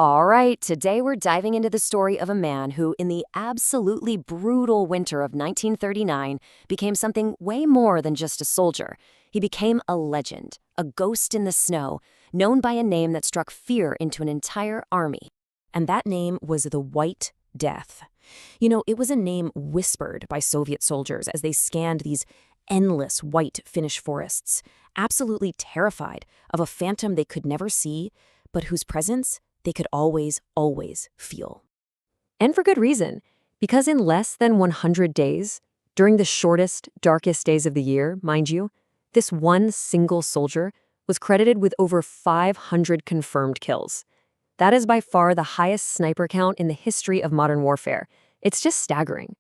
All right, today we're diving into the story of a man who, in the absolutely brutal winter of 1939, became something way more than just a soldier. He became a legend, a ghost in the snow, known by a name that struck fear into an entire army. And that name was the White Death. You know, it was a name whispered by Soviet soldiers as they scanned these endless white Finnish forests, absolutely terrified of a phantom they could never see, but whose presence they could always feel. And for good reason, because in less than 100 days, during the shortest, darkest days of the year, mind you, this one single soldier was credited with over 500 confirmed kills. That is by far the highest sniper count in the history of modern warfare. It's just staggering.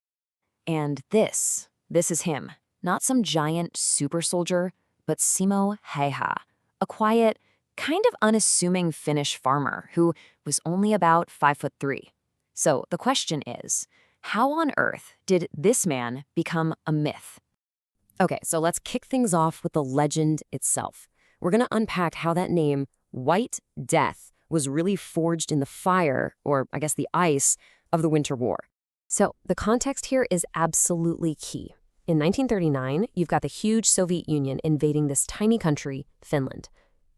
And this is him. Not some giant super soldier, but Simo Häyhä, a quiet, kind of unassuming Finnish farmer who was only about 5'3". So the question is, how on earth did this man become a myth? Okay, so let's kick things off with the legend itself. We're going to unpack how that name, White Death, was really forged in the fire, or I guess the ice, of the Winter War. So the context here is absolutely key. In 1939, you've got the huge Soviet Union invading this tiny country, Finland.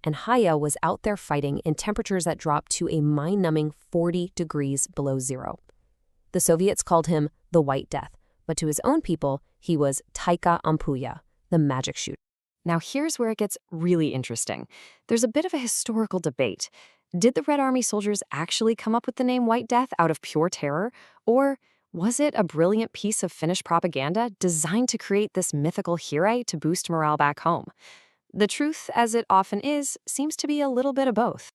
And Häyhä was out there fighting in temperatures that dropped to a mind-numbing 40 degrees below zero. The Soviets called him the White Death, but to his own people, he was Taika Ampuja, the magic shooter. Now here's where it gets really interesting. There's a bit of a historical debate. Did the Red Army soldiers actually come up with the name White Death out of pure terror? Or was it a brilliant piece of Finnish propaganda designed to create this mythical hero to boost morale back home? The truth, as it often is, seems to be a little bit of both.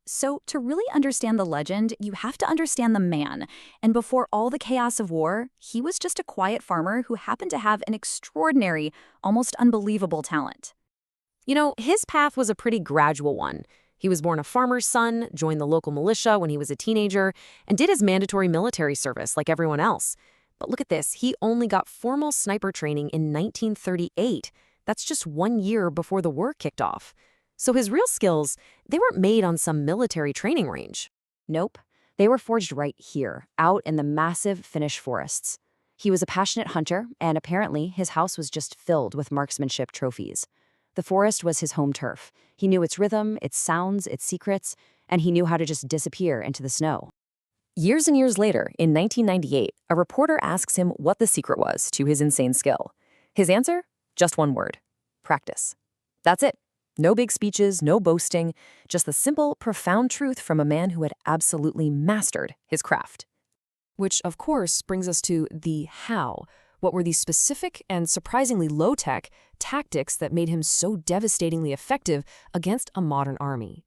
So to really understand the legend, you have to understand the man. And before all the chaos of war, he was just a quiet farmer who happened to have an extraordinary, almost unbelievable talent. You know, his path was a pretty gradual one. He was born a farmer's son, joined the local militia when he was a teenager, and did his mandatory military service like everyone else. But look at this, he only got formal sniper training in 1938. That's just 1 year before the war kicked off. So his real skills, they weren't made on some military training range. Nope, they were forged right here, out in the massive Finnish forests. He was a passionate hunter, and apparently his house was just filled with marksmanship trophies. The forest was his home turf. He knew its rhythm, its sounds, its secrets, and he knew how to just disappear into the snow. Years and years later, in 1998, a reporter asks him what the secret was to his insane skill. His answer? Just one word: practice. That's it. No big speeches, no boasting, just the simple, profound truth from a man who had absolutely mastered his craft. Which, of course, brings us to the how. What were these specific and surprisingly low-tech tactics that made him so devastatingly effective against a modern army?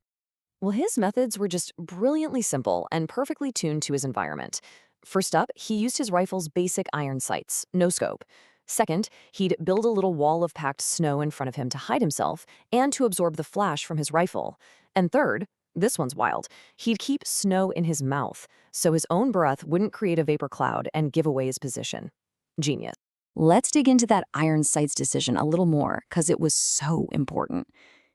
Well, his methods were just brilliantly simple and perfectly tuned to his environment. First up, he used his rifle's basic iron sights, no scope. Second, he'd build a little wall of packed snow in front of him to hide himself and to absorb the flash from his rifle. And third, this one's wild, he'd keep snow in his mouth so his own breath wouldn't create a vapor cloud and give away his position. Genius. Let's dig into that iron sights decision a little more, because it was so important.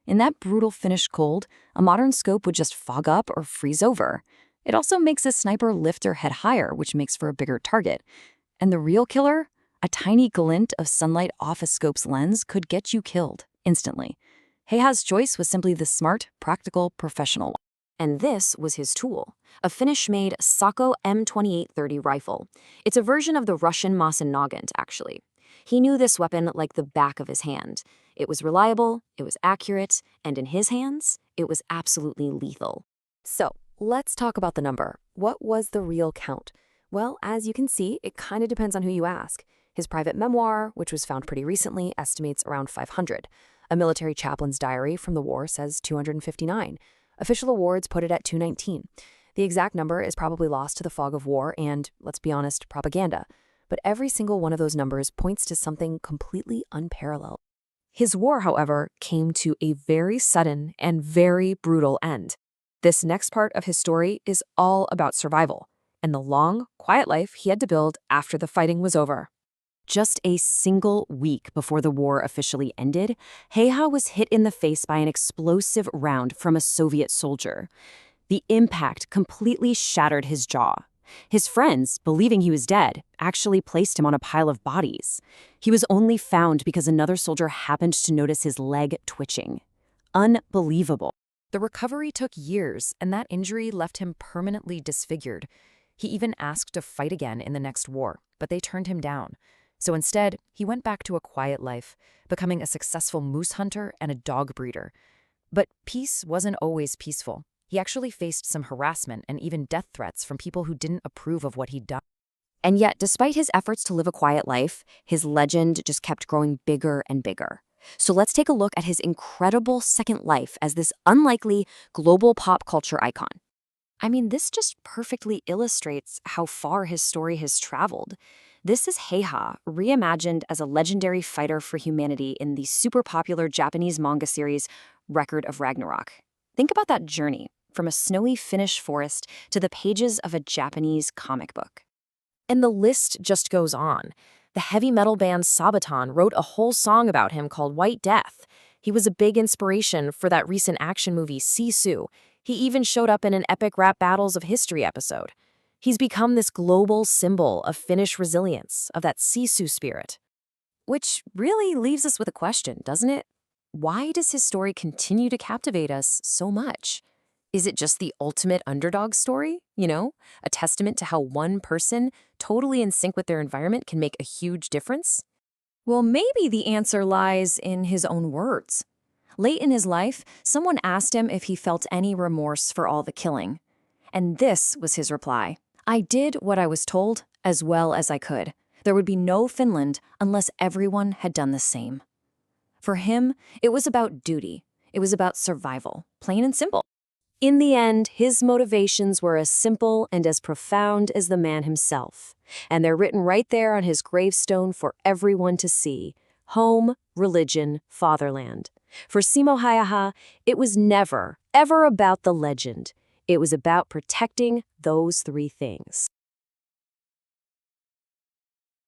In that brutal Finnish cold, a modern scope would just fog up or freeze over. It also makes a sniper lift their head higher, which makes for a bigger target. And the real killer? A tiny glint of sunlight off a scope's lens could get you killed instantly. Häyhä's choice was simply the smart, practical, professional one. And this was his tool, a Finnish-made Sako M2830 rifle. It's a version of the Russian Mosin Nagant, actually. He knew this weapon like the back of his hand. It was reliable, it was accurate, and in his hands, it was absolutely lethal. So, let's talk about the number. What was the real count? Well, as you can see, it kind of depends on who you ask. His private memoir, which was found pretty recently, estimates around 500. A military chaplain's diary from the war says 259. Official awards put it at 219. The exact number is probably lost to the fog of war and, let's be honest, propaganda. But every single one of those numbers points to something completely unparalleled. His war, however, came to a very sudden and very brutal end. This next part of his story is all about survival and the long, quiet life he had to build after the fighting was over. Just a single week before the war officially ended, Häyhä was hit in the face by an explosive round from a Soviet soldier. The impact completely shattered his jaw. His friends, believing he was dead, actually placed him on a pile of bodies. He was only found because another soldier happened to notice his leg twitching. Unbelievable. The recovery took years, and that injury left him permanently disfigured. He even asked to fight again in the next war, but they turned him down. So instead, he went back to a quiet life, becoming a successful moose hunter and a dog breeder. But peace wasn't always peaceful. He actually faced some harassment and even death threats from people who didn't approve of what he'd done. And yet, despite his efforts to live a quiet life, his legend just kept growing bigger and bigger. So let's take a look at his incredible second life as this unlikely global pop culture icon. I mean, this just perfectly illustrates how far his story has traveled. This is Häyhä, reimagined as a legendary fighter for humanity in the super popular Japanese manga series Record of Ragnarok. Think about that journey, from a snowy Finnish forest to the pages of a Japanese comic book. And the list just goes on. The heavy metal band Sabaton wrote a whole song about him called White Death. He was a big inspiration for that recent action movie Sisu. He even showed up in an epic rap Battles of History episode. He's become this global symbol of Finnish resilience, of that Sisu spirit. Which really leaves us with a question, doesn't it? Why does his story continue to captivate us so much? Is it just the ultimate underdog story? A testament to how one person, totally in sync with their environment, can make a huge difference? Well, maybe the answer lies in his own words. Late in his life, someone asked him if he felt any remorse for all the killing. And this was his reply. I did what I was told as well as I could. There would be no Finland unless everyone had done the same. For him, it was about duty. It was about survival, plain and simple. In the end, his motivations were as simple and as profound as the man himself. And they're written right there on his gravestone for everyone to see. Home, religion, fatherland. For Simo Häyhä, it was never, ever about the legend. It was about protecting those three things.